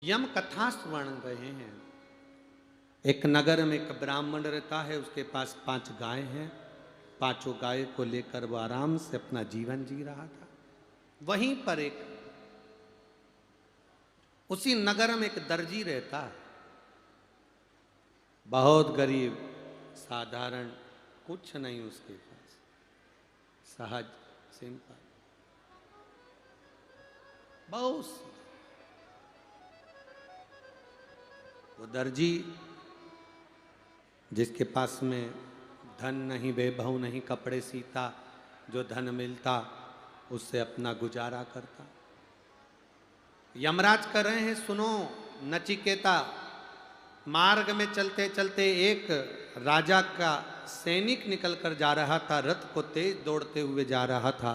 यम कथा सुवर्ण रहे हैं। एक नगर में एक ब्राह्मण रहता है, उसके पास 5 गाय हैं। 5 गाय को लेकर वो आराम से अपना जीवन जी रहा था। वहीं पर उसी नगर में एक दर्जी रहता है, बहुत गरीब, साधारण, कुछ नहीं उसके पास, सहज, सिंपल, बहुत। वो दर्जी जिसके पास में धन नहीं, वैभव नहीं, कपड़े सीता, जो धन मिलता उससे अपना गुजारा करता। यमराज कर रहे हैं, सुनो नचिकेता, मार्ग में चलते चलते एक राजा का सैनिक निकल कर जा रहा था, रथ को तेज दौड़ते हुए जा रहा था।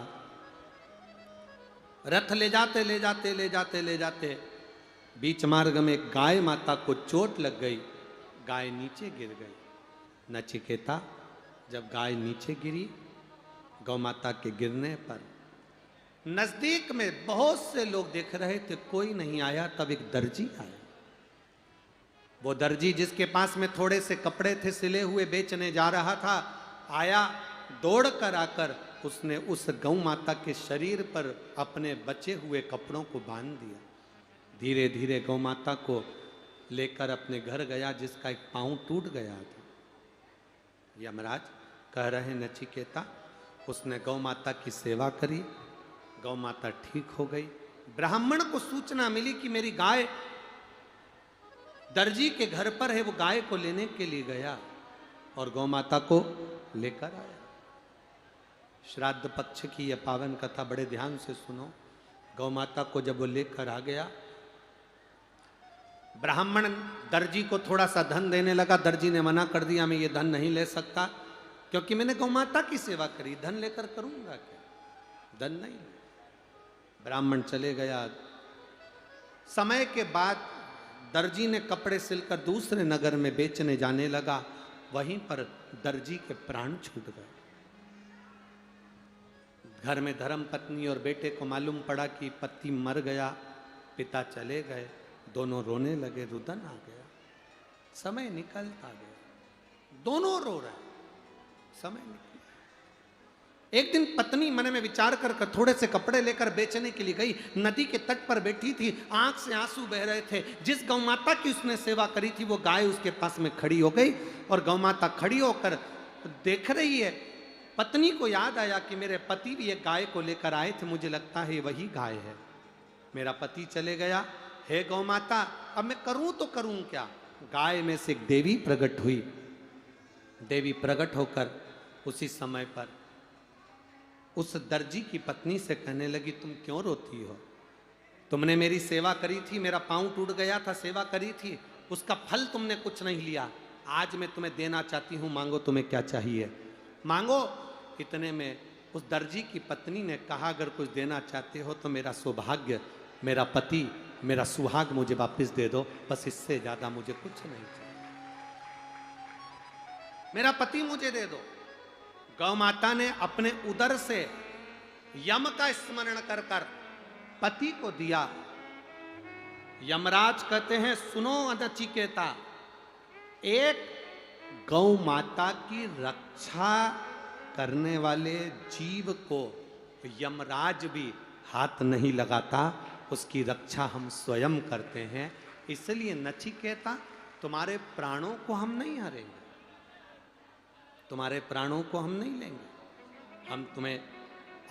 रथ ले जाते ले जाते ले जाते ले जाते बीच मार्ग में गाय माता को चोट लग गई, गाय नीचे गिर गई। नचिकेता, जब गाय नीचे गिरी, गौ माता के गिरने पर नजदीक में बहुत से लोग देख रहे थे, कोई नहीं आया। तब एक दर्जी आया। वो दर्जी जिसके पास में थोड़े से कपड़े थे सिले हुए, बेचने जा रहा था, आया। दौड़ कर आकर उसने उस गौ माता के शरीर पर अपने बचे हुए कपड़ों को बांध दिया। धीरे धीरे गौ माता को लेकर अपने घर गया, जिसका एक पांव टूट गया था। यमराज कह रहे नचिकेता, उसने गौ माता की सेवा करी, गौ माता ठीक हो गई। ब्राह्मण को सूचना मिली कि मेरी गाय दर्जी के घर पर है। वो गाय को लेने के लिए गया और गौ माता को लेकर आया। श्राद्ध पक्ष की यह पावन कथा बड़े ध्यान से सुनो। गौ माता को जब वो लेकर आ गया, ब्राह्मण दर्जी को थोड़ा सा धन देने लगा। दर्जी ने मना कर दिया, मैं ये धन नहीं ले सकता, क्योंकि मैंने गौ माता की सेवा करी, धन लेकर करूंगा क्या, धन नहीं। ब्राह्मण चले गया। समय के बाद दर्जी ने कपड़े सिलकर दूसरे नगर में बेचने जाने लगा। वहीं पर दर्जी के प्राण छूट गए। घर में धर्म पत्नी और बेटे को मालूम पड़ा कि पति मर गया, पिता चले गए। दोनों रोने लगे, रुदन आ गया। समय निकलता गया, दोनों रो रहे, समय निकल। एक दिन पत्नी मन में विचार कर थोड़े से कपड़े लेकर बेचने के लिए गई। नदी के तट पर बैठी थी, आंख से आंसू बह रहे थे। जिस गौ माता की उसने सेवा करी थी, वो गाय उसके पास में खड़ी हो गई और गौ माता खड़ी होकर देख रही है। पत्नी को याद आया कि मेरे पति भी एक गाय को लेकर आए थे, मुझे लगता है वही गाय है। मेरा पति चले गया, हे गौ माता, अब मैं करूं तो करूं क्या। गाय में से एक देवी प्रकट हुई। देवी प्रकट होकर उसी समय पर उस दर्जी की पत्नी से कहने लगी, तुम क्यों रोती हो, तुमने मेरी सेवा करी थी, मेरा पांव टूट गया था, सेवा करी थी, उसका फल तुमने कुछ नहीं लिया। आज मैं तुम्हें देना चाहती हूं, मांगो, तुम्हें क्या चाहिए मांगो। इतने में उस दर्जी की पत्नी ने कहा, अगर कुछ देना चाहते हो तो मेरा सौभाग्य, मेरा पति, मेरा सुहाग मुझे वापस दे दो, बस इससे ज्यादा मुझे कुछ नहीं चाहिए, मेरा पति मुझे दे दो। गौ माता ने अपने उदर से यम का स्मरण कर कर पति को दिया। यमराज कहते हैं, सुनो नचिकेता, एक गौ माता की रक्षा करने वाले जीव को यमराज भी हाथ नहीं लगाता, उसकी रक्षा हम स्वयं करते हैं। इसलिए नचिकेता, तुम्हारे प्राणों को हम नहीं हारेंगे, तुम्हारे प्राणों को हम नहीं लेंगे, हम तुम्हें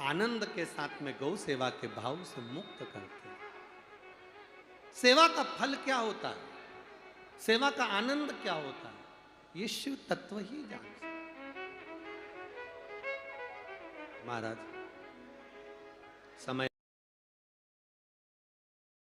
आनंद के साथ में गौ सेवा के भाव से मुक्त करते हैं। सेवा का फल क्या होता है, सेवा का आनंद क्या होता है, ये शिव तत्व ही जानते। महाराज समय